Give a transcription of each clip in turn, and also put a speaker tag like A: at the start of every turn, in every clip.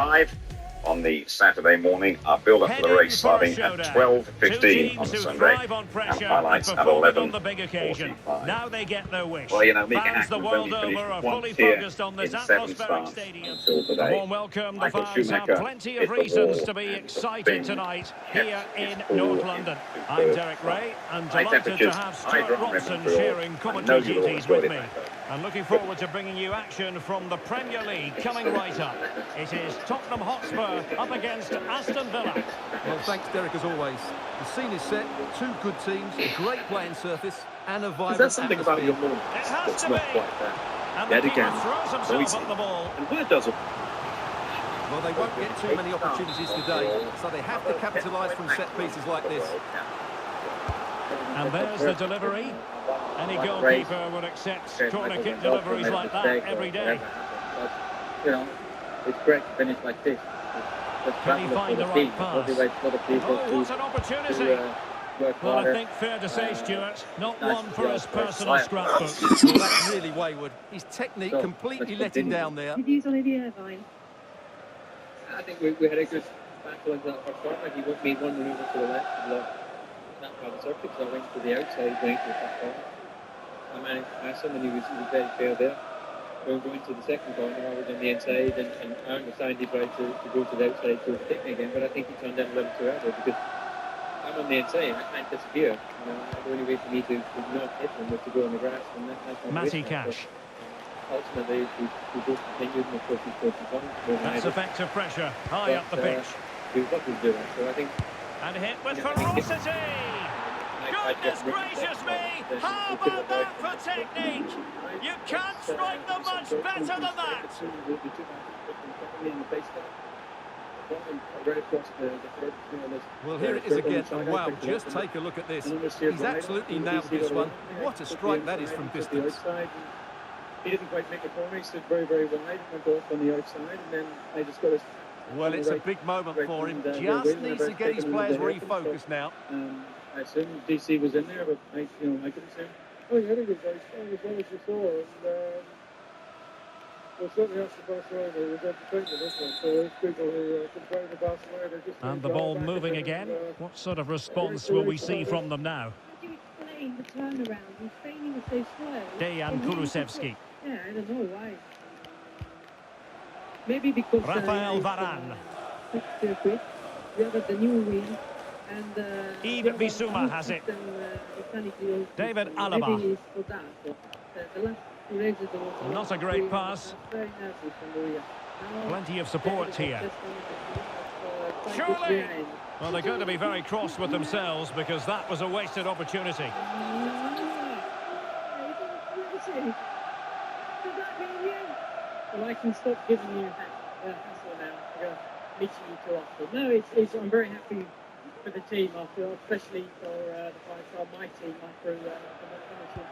A: live on the Saturday morning. Our build-up to the race starting at 12:15 on Sunday, and highlights at 11:45.
B: Now they get their wish.
A: Well, you know, Mika
B: Fans the
A: Häkkinen
B: world
A: only
B: over
A: finished
B: are
A: once
B: fully
A: here
B: focused on this
A: in 7
B: atmospheric
A: starts
B: stadium.
A: until
B: A
A: today.
B: warm welcome. The
A: Michael
B: fans have
A: Schumacher
B: plenty
A: hit
B: of
A: the
B: reasons
A: wall
B: to be
A: and
B: excited
A: Bing
B: tonight
A: kept
B: here
A: his
B: in
A: cool
B: North
A: in
B: London.
A: superb
B: I'm Derek
A: form.
B: Ray and
A: High
B: delighted to
A: temperatures,
B: have
A: high
B: Stuart
A: drama in
B: Robson
A: Montreal.
B: sharing
A: I know
B: commentary
A: you'll all
B: duties
A: enjoy
B: with
A: it,
B: me.
A: Michael.
B: And looking forward to bringing you action from the Premier League coming right up. It is Tottenham Hotspur up against Aston Villa.
C: Well, thanks, Derek, as always. The scene is set, 2 good teams, a great playing surface, and a vibrant
D: Is there something
C: atmosphere.
D: about your moment
B: It has
D: that's
B: to
D: not
B: be.
D: quite there?
B: And
D: Yet
B: the keeper
D: again,
B: throws himself
D: noisy.
B: at the ball.
D: And where does it?
C: Well, they won't get too many opportunities today, so they have to capitalise from set pieces like this.
B: And there's the delivery. Any goalkeeper would accept corner kick deliveries like that every day.
E: You know, it's great to finish like this.
B: Can he find the right pass? Oh, what an opportunity. Well, I think fair to say, Stuart, not one for his personal scrapbook.
C: Well, that's really wayward. His technique completely let him down there.
E: Reviews Olivier Irvine. I think we had a good battle into that first part. Like he made one manoeuvre to the left of that part of the circuit, so I went to the outside, going to the top corner. I managed to pass him, and he was very fair there. We were going to the second corner, I was on the inside, and I understand he tried to go to the outside to overtake me again, but I think he turned down a little too early because I'm on the inside, I can't disappear. You know, the only way for me to not hit him was to go on the grass, and that's not
B: Matty Cash.
E: Ultimately, we both continued, and of course he scored some points.
B: That's effective pressure, high up the pitch.
E: He was what he was doing, so I think...
B: And hit with ferocity! Goodness gracious me! How about that for technique? You can't strike them much better than that!
C: Well, here it is again, and wow, just take a look at this. He's absolutely nailed this one. What a strike that is from distance.
E: He didn't quite make a corner, he stood very, very wide, went off on the outside, and then I just got his...
C: Well, it's a big moment for him. Just needs to get his players refocused now.
E: I assume DC was in there, but I couldn't see him. Oh, yeah, I think it was very strong as well as you saw, and well, certainly that's the Barcelona. It was entertainment, isn't it? So those people who complain about Barcelona just...
B: And the ball moving again. What sort of response will we see from them now?
F: How do you explain the turnaround? His training was so slow.
B: Dejan Kulusevski.
F: Yeah, I don't know why. Maybe because...
B: Rafael Varane.
F: The other, the new wheel. And,
B: Yves Bissouma has it. David Alaba. Not a great pass. Plenty of support here. Surely! Well, they're going to be very cross with themselves because that was a wasted opportunity.
E: Well, I can stop giving you hassle now. I go meeting you too often. No, I'm very happy for the team after, especially for the five-star my team after the finishing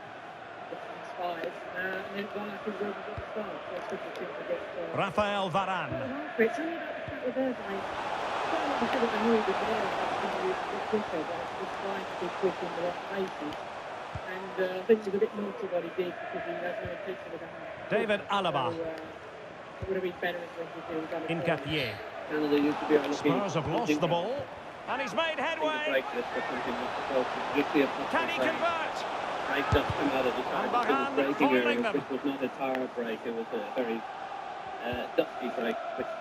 E: the five. And then Varane was over at the start. So it's good to think about
B: Rafael Varane.
F: It's only about the fact with Irvine. I should have annoyed with there. Quicker, but I was trying to be quick in the right places. And I think it was a bit naughty what he did because he had no kick to the ground.
B: David Alaba.
E: So, it would have been better if
B: Nketiah.
E: Canada used to be able to
B: Spurs have lost the ball. And he's made headway. Can he convert?
E: Break just come out of the
B: And
E: target.
B: Varane
E: It was breaking
B: following
E: area,
B: them.
E: which was not a tire break. It was a very dusty break. Which,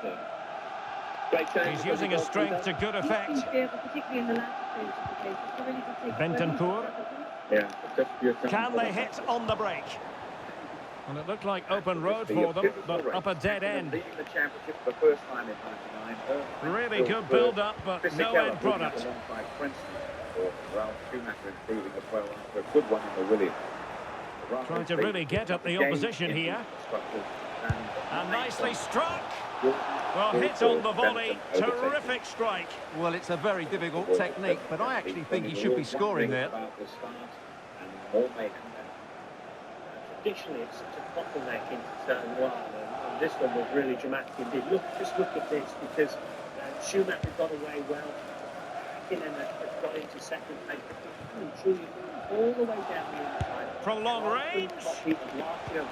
E: great change.
B: He's using his strength to good effect.
F: Particularly in the latter stage of the game. It's really good to take
B: Bentancur.
E: Yeah, just your
B: Can they hit on the break? And it looked like open road for them, but up a dead end.
A: Leading the championship for the first time in 99.
B: Really good build-up, but no end product.
A: Alongside Princeton, or Ralph Schumacher improving as well after a good one in the Williams.
B: Trying to really get at the opposition here. And nicely struck. Well, hit on the volley. Terrific strike.
C: Well, it's a very difficult technique, but I actually think he should be scoring there.
G: Traditionally, it's such a bottleneck in certain one, and this one was really dramatic indeed. Just look at this, because Schumacher got away well. Hakkinen had got into second place, truly all the way down the inside.
B: From long range.
G: Last year,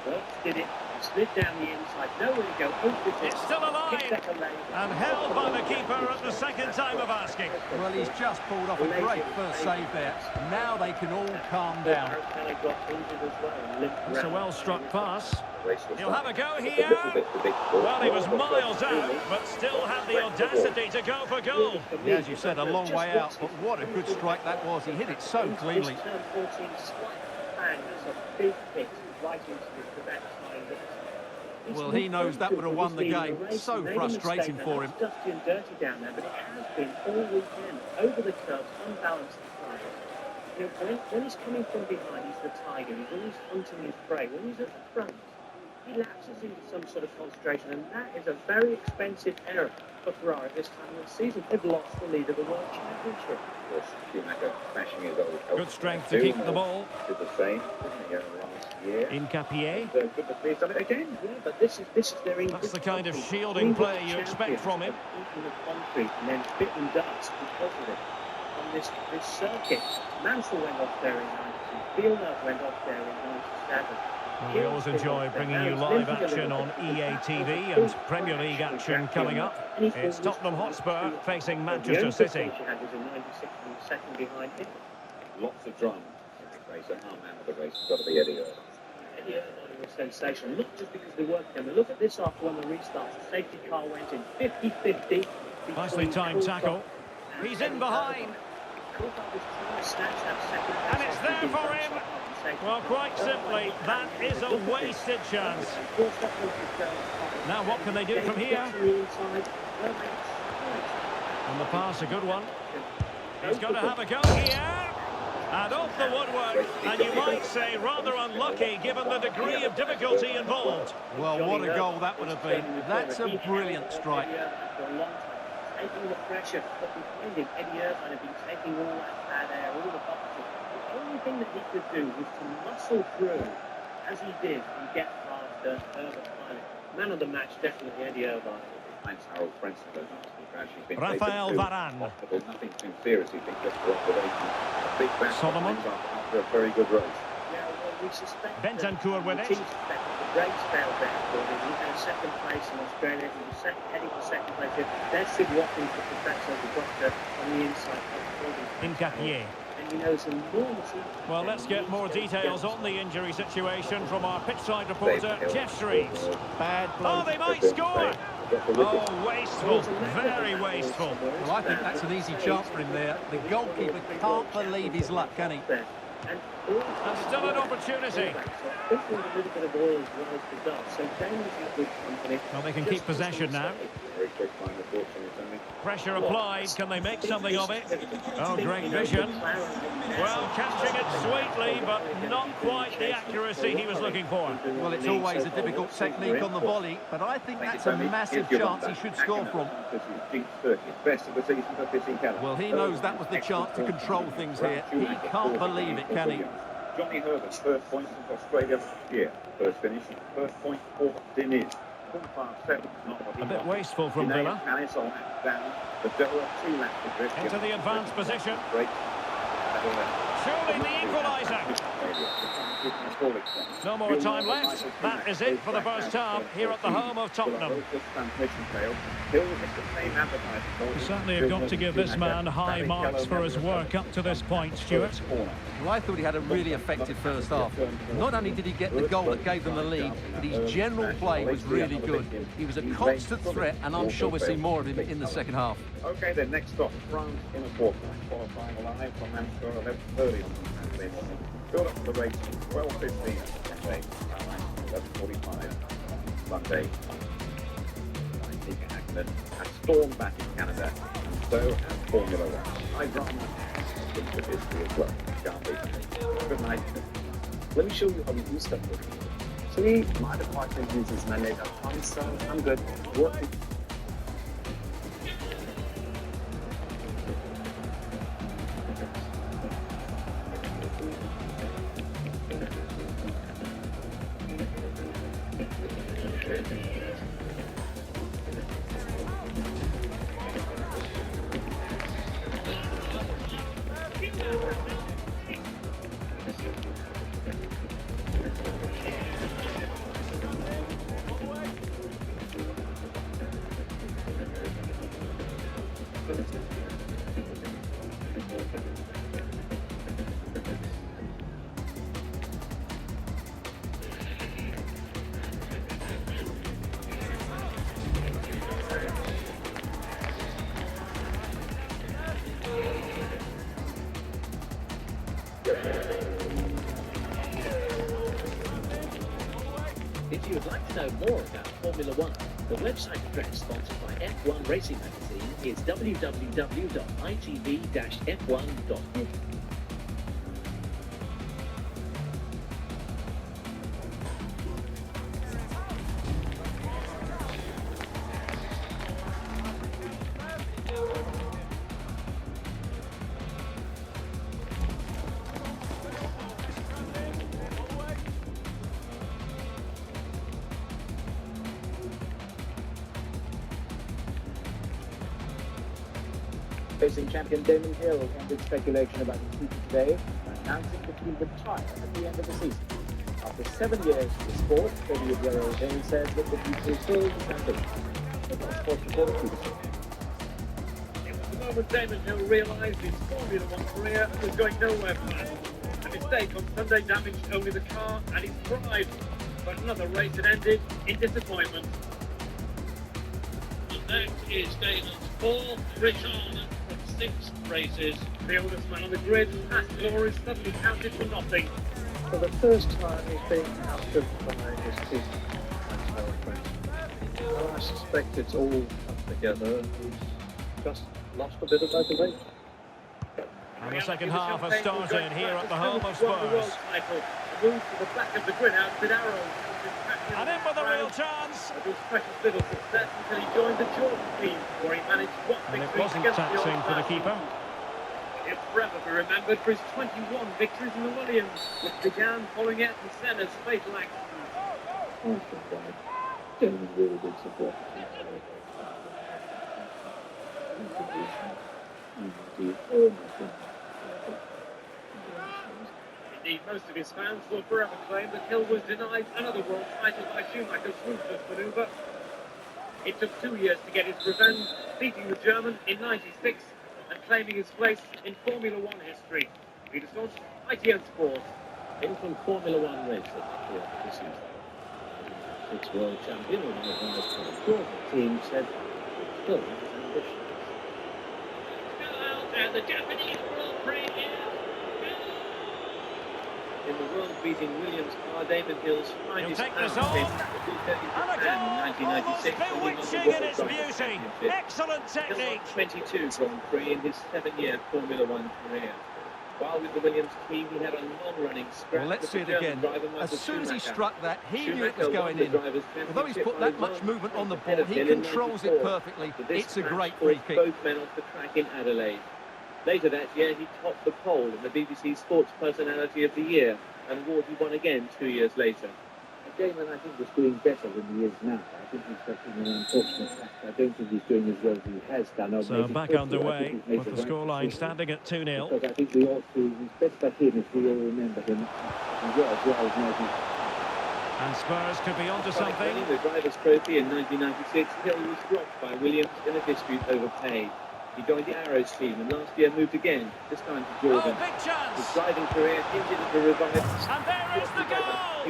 G: Wilkes did it slid down the inside, nowhere to go, opened it.
B: It's still alive
G: Kicked up a lane.
B: and held by the keeper at the second time of asking.
C: Well, he's just pulled off a great first save there. Now they can all calm down.
G: Kelly got injured as well and limped
B: It's a
G: around.
B: well-struck pass.
A: Race was
B: He'll have a go
A: a
B: here.
A: little bit predictable.
B: Well, he was miles out, but still had the audacity to go for goal.
C: Yeah, as you said, a long way out, but what a good strike that was. He hit it so cleanly.
G: Turn 14, slight bang, that's a big hit right into the back side.
C: Well, he knows that would have won the game. So frustrating for him.
G: It's dusty and dirty down there, but it has been all weekend. Over the curves, unbalanced. You know, when he's coming from behind, he's the tiger. When he's hunting his prey, when he's at the front, he lapses into some sort of concentration, and that is a very expensive error for Ferrari this time of the season. They've lost the lead of the World Championship.
A: Of course, Schumacher smashing his old
B: Good strength to keep the ball.
A: Did the same, didn't he, last year?
B: Incapié.
A: Goodness me, he's done it again.
G: Yeah, but this is their English.
B: That's the kind of
G: country.
B: shielding
G: English
B: play you expect from him.
G: Eating the concrete and then bitten dust because of it. On this circuit, Mansell went off there in 92. Villeneuve went off there in 97.
B: We always enjoy bringing you live action on EA TV and Premier League action coming up. It's Tottenham Hotspur facing Manchester City.
G: She had was in 96 and second behind him.
A: Lots of drama. Every race, our man of the race has got to be Eddie Irvine.
G: Eddie Irvine was sensational. Not just because they worked together. Look at this after one of the restarts. The safety car went in 50-50.
B: Nicely timed tackle. He's in behind. And it's there for him. Well, quite simply, that is a wasted chance. Now what can they do from here? And the pass, a good one. He's going to have a go here. And off the woodwork. And you might say rather unlucky given the degree of difficulty involved.
C: Well, what a goal that would have been. That's a brilliant strike.
G: Taking the pressure, but behind him, Eddie Irvine had been taking all that bad air, all the boxes. The only thing that he could do was to muscle through, as he did, and get past Irvine finally. Man of the match, definitely Eddie Irvine.
A: Thanks, Harold Frentzen, those nasty crash. He's been
B: Rafael
A: taken to
B: Varane.
A: hospital, nothing too serious, he thinks, just for observation. A big back
B: Solomon.
A: after a very good race.
G: Yeah, well, we suspect
B: Bentancur with it.
G: The team suspect that the brakes failed there for him. He had a second place in Australia. He was heading for second place here. There's Sid Watkins, the professor, the doctor, on the inside.
B: Incapié.
G: And he knows enormous.
B: Well, let's get more details on the injury situation from our pitchside reporter, Jeff Shreves.
C: Bad
B: Oh,
C: blow.
B: they might score! Oh, wasteful. Very wasteful.
C: Well, I think that's an easy chance for him there. The goalkeeper can't believe his luck, can he?
B: And still an opportunity. Well, they can keep possession now.
A: Very quick line, unfortunately, Tony.
B: Pressure applied. Can they make something of it? Oh, great vision. Well, catching it sweetly, but not quite the accuracy he was looking for.
C: Well, it's always a difficult technique on the volley, but I think that's a massive chance he should score from.
A: Best of the season for Fitzy Keller.
C: Well, he knows that was the chance to control things here. He can't believe it, can he?
A: Johnny Herbert's first point since Australia last year. First finish, first point for Diniz.
B: A bit wasteful from Villa. Into the advanced position. Surely the equaliser. No more time left. That is it for the first half here at the home of Tottenham. We certainly have got to give this man high marks for his work up to this point, Stuart.
C: Well, I thought he had a really effective first half. Not only did he get the goal that gave them the lead, but his general play was really good. He was a constant threat, and I'm sure we'll see more of him in the second half.
A: Okay, then next stop, France in a fortnight. Qualifying live from Manchester 11:30 on Saturday morning. Build up to the race 12:15 Saturday, 11:45 Sunday. Accident has stormed back in Canada, and so has Formula One. I'd rather with history as well. Can't be. Good night.
E: Let me show you how we do stuff with it. Actually, my department uses Monday.com, so I'm good. Working.
G: If you would like to know more about Formula One, the website address sponsored by F1 Racing Magazine is www.itv-f1.net.
D: Racing champion Damon Hill ended speculation about his future today by announcing that he would retire at the end of the season. After 7 years in the sport, 38-year-old Hill says that the future is filled with ambition. But that's sports reporter Peterson.
E: It was the moment Damon Hill realised his Formula One career was going nowhere fast. A mistake on Sunday damaged only the car and his pride, but another race had ended in disappointment. And that is Damon's fourth return from 6 races. The oldest man on the grid, past glory, suddenly counted for nothing.
D: For the first time, he's being ousted by his team. Well, I suspect it's all come together. He's just lost a bit of motivation.
B: And the second half has started here at the home of
E: Won the world
B: Spurs.
E: title. Moved to the back of the grid out with arrows.
B: And in with a real chance.
E: It was precious little success until he joined the Jordan team, where he managed what
B: And it
E: victories
B: wasn't
E: against
B: taxing for the
E: old
B: keeper.
E: He'll forever be remembered for his 21 victories in the Williams, which began following Ayrton Senna's fatal accident.
F: Damon really did support
E: Indeed, most of his fans will forever claim that Hill was denied another world title by Schumacher's ruthless manoeuvre. It took 2 years to get his revenge, beating the German in '96 and claiming his place in Formula One history. Peter Saunz, ITN Sports.
G: In from Formula One racing at the end of the season. 6 world champion and the Jordan team said it's still his ambition.
E: Still out there, the Japanese Grand Prix is in the world-beating Williams car, Damon Hill's
B: He'll
E: finest
B: take this
E: pound
B: on.
E: came back at 2:30
B: And a
E: Japan
B: goal,
E: in
B: almost
E: 1996, winning the
B: bewitching
E: World
B: in its
E: Drivers'
B: beauty.
E: Championship.
B: Excellent
E: Hill
B: technique.
E: won 22 Grand Prix in his 7-year Formula One career. While with the Williams team, he had a long-running scrap.
C: Well, let's
E: with
C: see
E: the
C: it
E: German
C: again.
E: driver Michael
C: As soon as he
E: Schumacher.
C: struck that, he knew it was
E: Schumacher won
C: going
E: the
C: in.
E: Drivers'
C: Although he's put
E: Championship
C: that
E: by
C: much
E: 1
C: movement on the
E: points ahead
C: ball,
E: of
C: he
E: Hill in
C: controls it
E: 94.
C: perfectly.
E: So this
C: It's a
E: match
C: great free
E: forced
C: kick.
E: both men off the track in Adelaide. Later that year, he topped the poll in the BBC Sports Personality of the Year, an award he won again 2 years later.
D: Damon, I think, was doing better than he is now. I think he's got an unfortunate fact. I don't think he's doing as well as he has done.
B: So back underway with the scoreline standing at 2-0.
D: Because I think we ought to respect for him if we all remember him. He was well as maybe.
B: And Spurs could be onto
E: Despite
B: something.
E: winning the Drivers' Trophy in 1996, Hill was dropped by Williams in a dispute over pay. He joined the Arrows team and last year moved again, this time to
B: Oh,
E: Jordan.
B: big
E: His
B: chance.
E: driving career hinted at a revival.
B: And there is the
E: He
B: goal.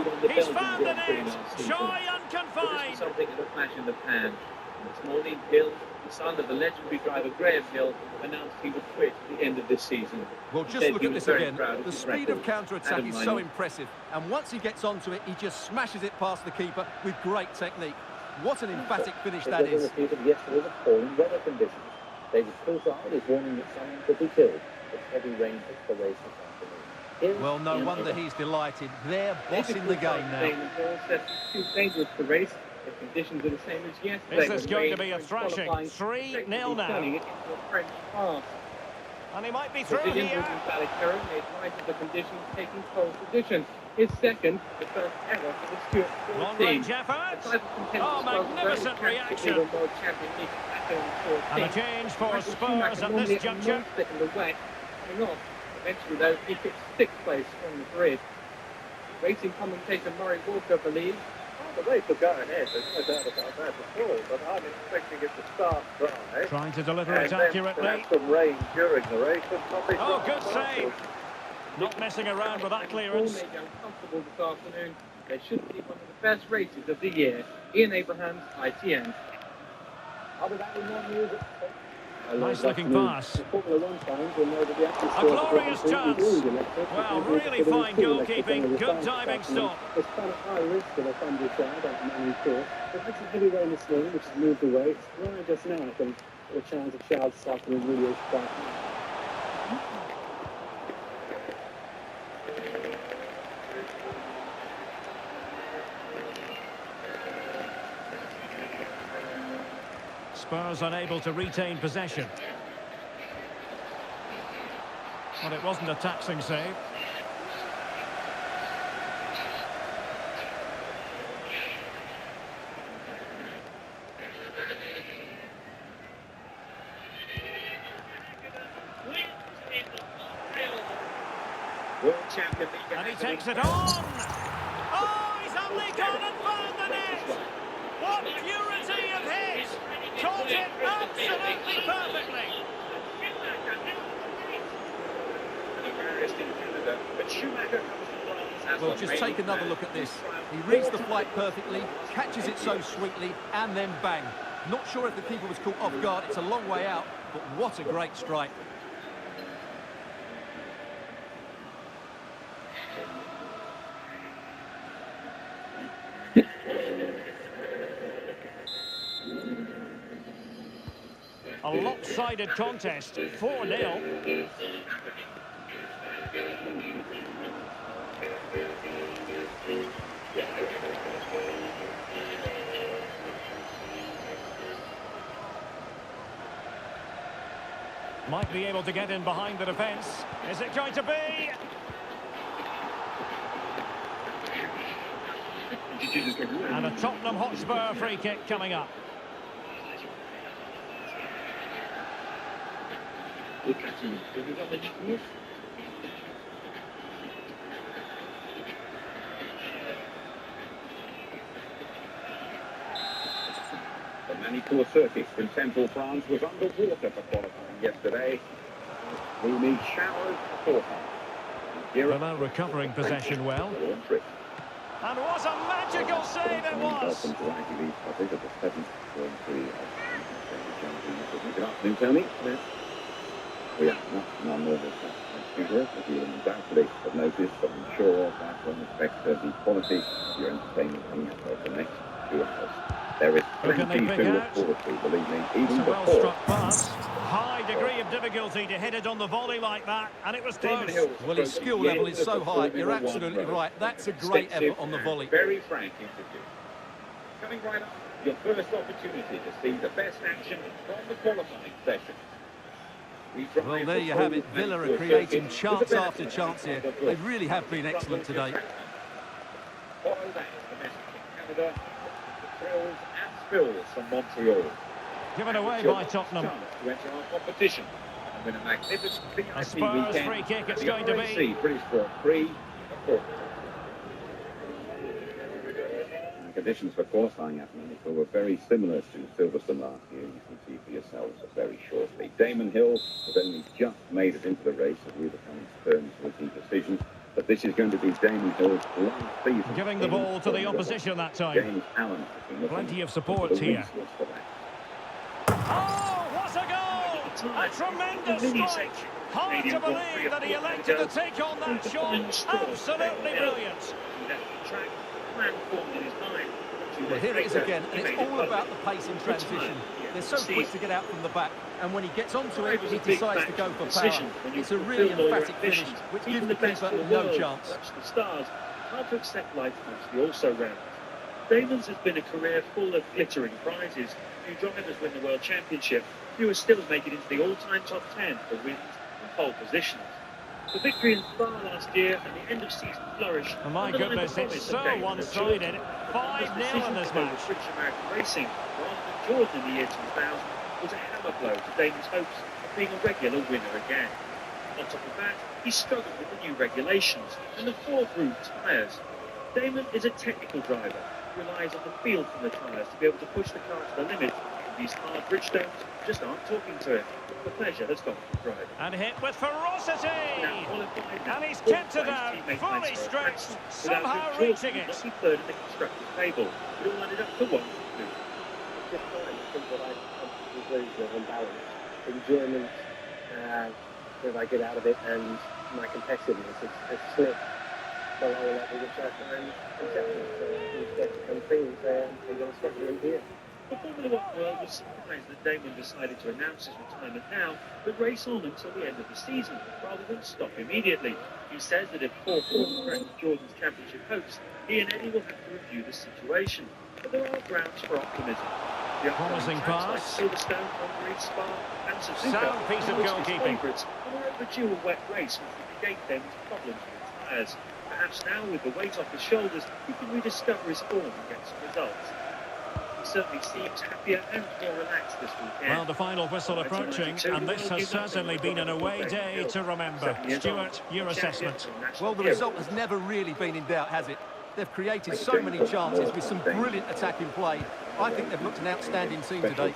E: won the
B: He's
E: Belgian
B: found the
E: Grand Prix
B: net.
E: last season.
B: Joy
E: But this was
B: unconfined.
E: something of a flash in the pan. This morning, Hill, the son of the legendary driver Graham Hill, announced he would quit at the end of this season.
C: Well,
E: He
C: just
E: said
C: look
E: he
C: at
E: was
C: this
E: very
C: again.
E: proud of
C: The
E: his
C: speed
E: record.
C: of counter-attack
E: Adam
C: is so
E: Manuel.
C: impressive. And once he gets onto it, he just smashes it past the keeper with great technique. What an emphatic finish that
D: It was
C: is.
D: repeated yesterday's appalling weather conditions. David Coulthard is warning that someone could be killed if heavy rain hits the race this afternoon.
C: Well, no wonder he's delighted. They're bossing the game now.
E: Hill said it's too dangerous to race. The conditions are the same as yesterday.
B: Is this
E: when
B: going
E: rain
B: to be a
E: was
B: thrashing?
E: qualifying,
B: 3-0 now.
E: turning it into a French farce.
B: And he might be
E: The
B: through
E: Brazilian
B: here.
E: Ruben Barrichello made light of the conditions, taking pole position. His second, the first ever for the Stuart Ford
B: Long-range
E: team.
B: effort.
E: The title contenders
B: Oh,
E: struggled
B: magnificent
E: very
B: reaction.
E: practically when world champion Nick Pato and Ford
B: And a
E: team.
B: change for
E: Michael
B: Spurs
E: Schumacher
B: at
E: normally
B: this
E: a
B: juncture.
E: monster in the wet, coming off. Eventually, though, he picked 6th place on the grid. Racing commentator Murray Walker believes
A: The race will go ahead, there's no doubt about that at all, but I'm expecting it to start dry.
B: Trying to deliver
A: And
B: it
A: then
B: accurately.
A: perhaps some rain during the race and probably
B: Oh,
A: some
B: good
A: starts.
B: save. Not messing around with that clearance.
E: All made uncomfortable this afternoon. It should be one of the best races of the year. Ian Abrahams, ITN.
D: I'll be back with more news at
B: Nice looking pass.
D: The Formula One fans will know that the active
B: A
D: sport of
B: glorious
D: Grand Prix
B: chance.
D: is always electric.
B: Well,
D: It's
B: really
D: electric,
B: fine
D: it's still electric
B: goalkeeping.
D: under the
B: Good
D: fans
B: diving
D: back, and
B: stop.
D: It's kind of high risk for the Thunder side on the main course. They've had some heavy rain this morning, which has moved away. It's dry just now, I think. The chance of showers this afternoon really is quite high.
B: Spurs unable to retain possession. Well, it wasn't a taxing save.
A: World champion Liga
B: And he
A: has
B: takes
A: an
B: it on. Oh, he's only gone and found the net. What purity of hit. Caught it absolutely perfectly.
A: embarrassed in Canada, but Schumacher comes to France as
C: Well,
A: a
C: just
A: main
C: take another
A: man.
C: look at this. He reads the flight perfectly, catches it so sweetly, and then bang. Not sure if the keeper was caught off guard. It's a long way out, but what a great strike.
B: A lopsided contest, 4-0. Might be able to get in behind the defence. Is it going to be? And a Tottenham Hotspur free kick coming up.
A: The Manicourt circuit in central France was underwater for qualifying yesterday. Gloomy showers beforehand.
B: Villa recovering possession well. And what a magical save it was!
A: Good afternoon, Tony. We are not non-normal computer, as you undoubtedly have noticed, but I'm sure that will affect the quality of your entertainment coming up over the next 2 hours. There is
B: Who can they
A: plenty
B: pick
A: to look
B: out?
A: forward to, believe me,
B: It's
A: even
B: a
A: before.
B: well-struck pass. High degree of difficulty to hit it on the volley like that, and it was
A: Damon
B: close.
A: Hill
C: Well, his skill level is so high. You're absolutely right. That's a great effort on the volley.
A: Very frank interview. Coming right up, your first opportunity to see the best action from the qualifying session.
C: Well, there you have it. Villa are creating chance after chance here. They really have been excellent today.
A: Follow that as the message in Canada. The thrills and spills from Montreal.
B: Given away
A: Your
B: by Tottenham.
A: chance to enter our competition. And win a magnificent VIP
B: A Spurs
A: weekend
B: free kick
A: at
B: it's
A: the
B: going to be.
A: RAC British Grand Prix. The conditions for qualifying at Monaco were very similar to Silverstone last year. You can see for yourselves very shortly. Damon Hill has only just made it into the race as we were coming to terms with the decision. But this is going to be Damon Hill's last season.
B: Giving the
A: in
B: ball to the
A: Formula One.
B: opposition that time.
A: James Allen has been looking
B: Plenty of
A: for
B: support
A: the
B: here.
A: resource for that.
B: Oh, what a goal! A tremendous strike. Hard to believe that he elected to take on that shot. Absolutely brilliant.
C: Well, here it is again, and it's all about the pace in transition. They're so quick to get out from the back, and when he gets onto it, he decides to go for power. It's a really emphatic finish, which gives the keeper no chance.
G: The stars. Hard to accept life mostly also round. Damon's has been a career full of glittering prizes. Few drivers win the World Championship. Fewer still make it into the all-time top 10 for wins and pole positions. The victory in Spa last year and the end of season flourish.
B: Oh, my goodness, it's so one-sided. 5-0 in this match.
G: British American Racing, rather than Jordan in the year 2000, was a hammer blow to Damon's hopes of being a regular winner again. On top of that, he struggled with the new regulations and the four-groove tyres. Damon is a technical driver. relies on the feel from the tyres to be able to push the car to the limit. These hard Bridgestones just aren't talking to it. The pleasure has gone for the drive.
B: And hit with ferocity.
G: Now qualified,
B: And he's
G: fourth
B: kept it
G: place
B: out,
G: teammate
B: fully
G: Mansell
B: stretched,
G: Jackson,
B: somehow
G: without
B: reaching
G: George,
B: it.
G: lucky third in the constructors' table. It all added up to 1-2.
D: Just trying to think what I conclusion of balance, enjoyment that I get out of it, and my competitiveness. It's slipped below a level which I find exceptional. So you get to come clean and say, I'm going to stop you in here.
G: The Formula One world was surprised that Damon decided to announce his retirement now, but race on until the end of the season, rather than stop immediately. He says that if poor form threatens Jordan's championship hopes, he and Eddie will have to review the situation. But there are grounds for optimism. The
B: Promising
G: upcoming tracks
B: pass.
G: like Silverstone, Hungary, Spa, and Suzuka
B: Sound piece of
G: are most his
B: goalkeeping.
G: favourites, and we're overdue a wet race which will negate Damon's problems with the tyres. Perhaps now, with the weight off his shoulders, he can rediscover his form and get some results. He certainly seems happier and more relaxed this weekend.
B: Well, the final whistle approaching, and this has certainly been an away day to remember. Stuart, your assessment.
C: Well, the result has never really been in doubt, has it? They've created so many chances with some brilliant attacking play. I think they've looked an outstanding team today.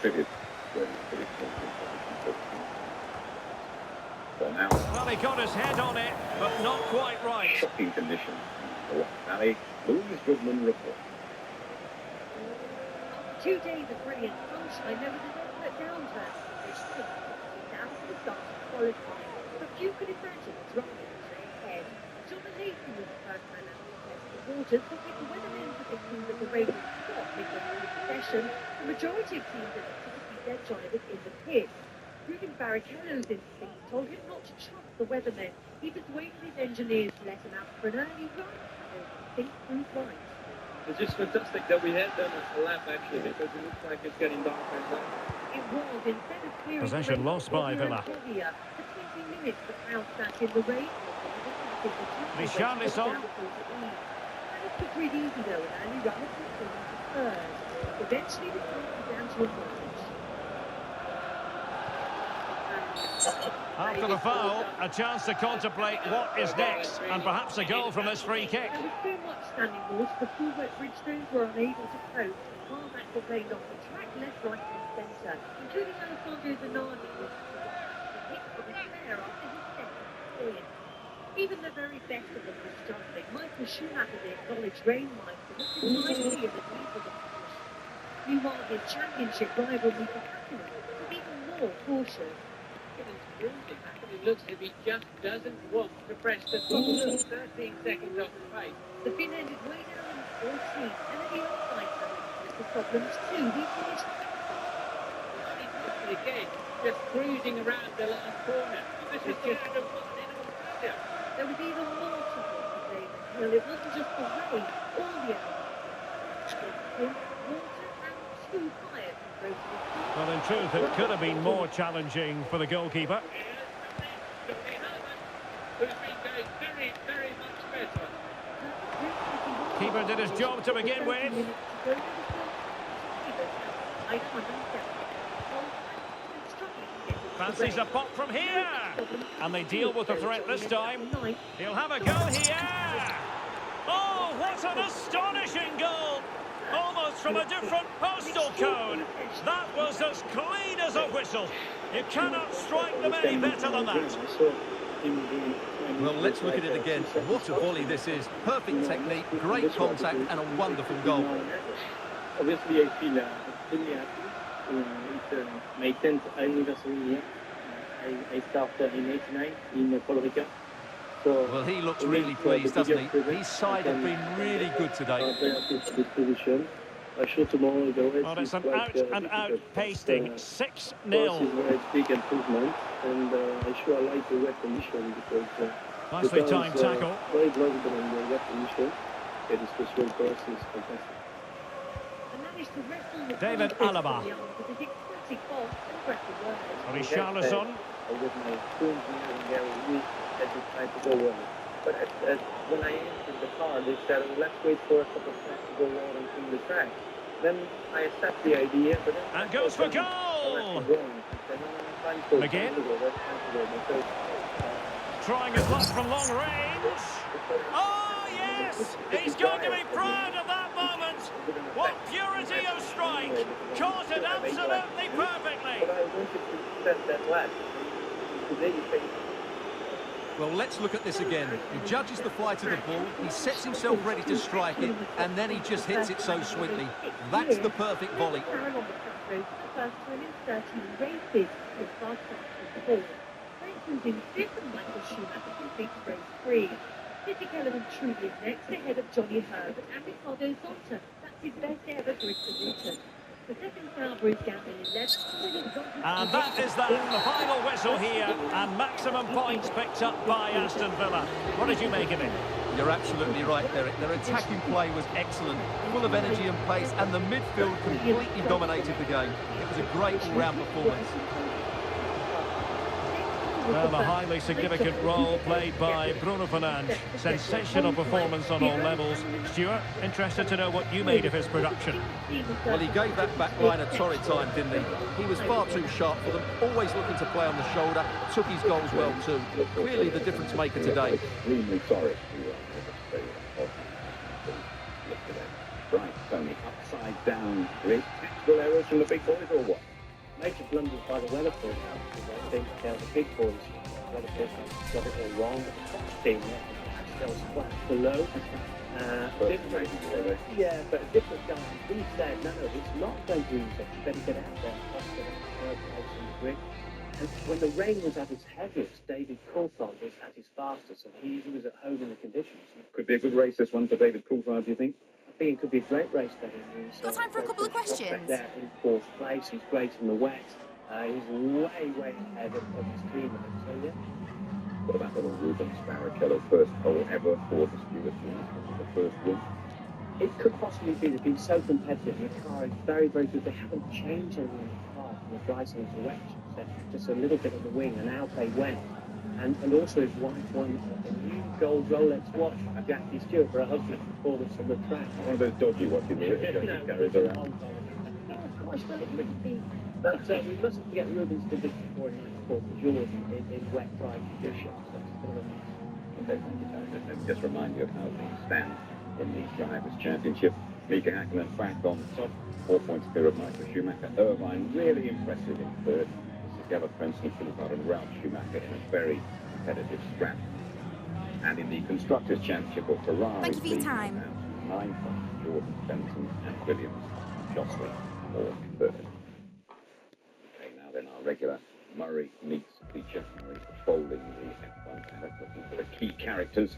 A: So now,
B: Well, he got his head on it, but not quite right.
A: shocking conditions in the Loch Valley. Louise Goodman report.
F: 2 days of brilliant sunshine, there was a definite downturn. They still down to the start of qualifying, but few could imagine the driving straight ahead. Jonathan Hastings was the first man out to test the waters, but with the weathermen predicting that the rain would stop midway through the session, the majority of teams elected to keep their drivers in the pit. Ruben Barrichello's instincts told him not to trust the weathermen. He persuaded his engineers to let him out for an early run. And things proved right.
E: It's just fantastic that we had done a lap actually, because it looks like it's getting darker and darker.
F: It was, instead of clearing
B: Possession
F: the rain
B: lost by
F: heavier
B: Villa.
F: and heavier. For 20 minutes, the crowd sat in the rain.
B: Richarlison.
F: And it took really easy though, an early run of the third. Eventually, the car began to emerge.
B: After the foul, a chance to contemplate what is next, and perhaps a goal from this free kick.
F: There was too much standing water. The full wet Bridgestones were unable to cope. Carmack were playing off the track, left, right and centre, including Alessandro Zanardi, who hit for the spare after his second spin. Even the very best of them were struggling. Michael Schumacher, the acknowledged rainmaker, was precisely in the deep of the push. Meanwhile, his championship rival, Mika Hakkinen, was even more cautious.
E: It looks as if he just doesn't want to press the button 13 seconds off the pace.
F: The Finn ended way down in 14, and at the outside zone, the problems too. He finished
E: Again, just cruising around the last corner. This is just a fun in Australia.
F: there was even more trouble for David Hill. It wasn't just the rain, all the elements. Water and too quiet for both of them.
B: Well, in truth, it could have been more challenging for the goalkeeper.
E: Who's been going very, very much better.
B: Keeper did his job to begin with. Fancies a pop from here. And they deal with the threat this time. He'll have a go here. Oh, what an astonishing goal. Almost from a different postal code. That was as clean as a whistle. You cannot strike them any better than that.
C: Well, let's look at it again. What a volley this is. Perfect technique, great contact and a wonderful goal.
D: Obviously, I feel extremely happy. It's my 10th anniversary here. I started in '89 in Paul Ricard. So,
C: Well, he looks really pleased, doesn't he? His side have been really good today.
D: Position. I'm sure tomorrow the rest
B: Well, it's
D: is
B: an
D: quite,
B: out-and-out pasting.
D: for us
B: 6-0.
D: is a very big improvement, and I sure I like the wet condition because
B: Nicely timed tackle.
D: very plausible in the wet condition. Okay, this special for us is fantastic.
B: David Alaba. Richarlison.
D: With my two engineers there with me, I just tried to go well. But when I entered the car, they said, oh, let's wait for a couple of times to go out and clean the track. Then I accept the idea, but then...
B: And goes for goal! Again. Trying his luck from long range. Oh, yes! He's going to be proud of that moment. What purity of strike! Caught it absolutely perfectly!
G: But I wanted to send that lad. Because then you think,
C: Well, let's look at this again. He judges the flight of the ball, he sets himself ready to strike it, and then he just hits it so sweetly. That's the perfect volley.
F: Carol on the front row for the first time in 13 races with fast track ball. Brayton's in fifth and Michael Schumacher completes race 3. Dizzy Kellerman truly is next ahead of Johnny Herbert and Ricardo Zonta. That's his best ever Bristol Wheaton. The second Sauber is down in 11th.
B: And that is that, the final whistle here, and maximum points picked up by Aston Villa. What did you make of it?
C: You're absolutely right, Derek. Their attacking play was excellent, full of energy and pace, and the midfield completely dominated the game. It was a great all-round performance.
B: Well, a highly significant role played by Bruno Fernandes. Sensational performance on all levels. Stuart, interested to know what you made of his production.
C: Well, he gave that back line a torrid time, didn't he? He was far too sharp for them, always looking to play on the shoulder, took his goals well too. Clearly the difference maker today.
A: Extremely sorry. Right, Tony, upside down. Great tactical errors from the big boys or what?
G: major blunders by the Weatherford now, because I think the big boys, Weatherford got it all wrong. The top team, Pastel's flat below. Yeah, but a different guy, he said, no, it's not going to be easy. You better get out there, third place in the grid. And when the rain was at its heaviest, David Coulthard was at his fastest, and he was at home in the conditions.
A: Could be a good race, this one, for David Coulthard, do you think?
G: I think it could be a great race for him.
H: Got time for a couple of questions?
G: There in fourth place, he's great in the wet. He's way ahead of his team. So, yeah.
A: What about little Rubens Barrichello, first pole ever for the Stewart team? The first win?
G: It could possibly be. They've been so competitive. The car is very good. They haven't changed anything in the car from the dry season direction. So just a little bit on the wing, and out they went. And also his wife won a new gold Rolex watch for Jackie Stewart for her husband's performance on the track.
A: One of those dodgy watches that Jackie carries around.
G: Gosh, well, it wouldn't be. But we mustn't forget Rubens did this before in 94 for Jordan in wet, dry conditions. So it's a bit of a
A: Okay, thank you, Tony. Let me just remind you of how things stand in the Drivers' Championship. Mika Häkkinen back on top, 4 points clear of Michael Schumacher. Irvine really impressive in third. Together, Princeton, Coulthard and Ralph Schumacher in a very competitive scrap. And in the Constructors' Championship of Ferrari,
H: Thank you for your time.
A: 9 points, Jordan, Benson and Williams, Jostlin for third. Okay, now then our regular Murray meets feature. Murray folding the F1 paddock, looking for the key characters.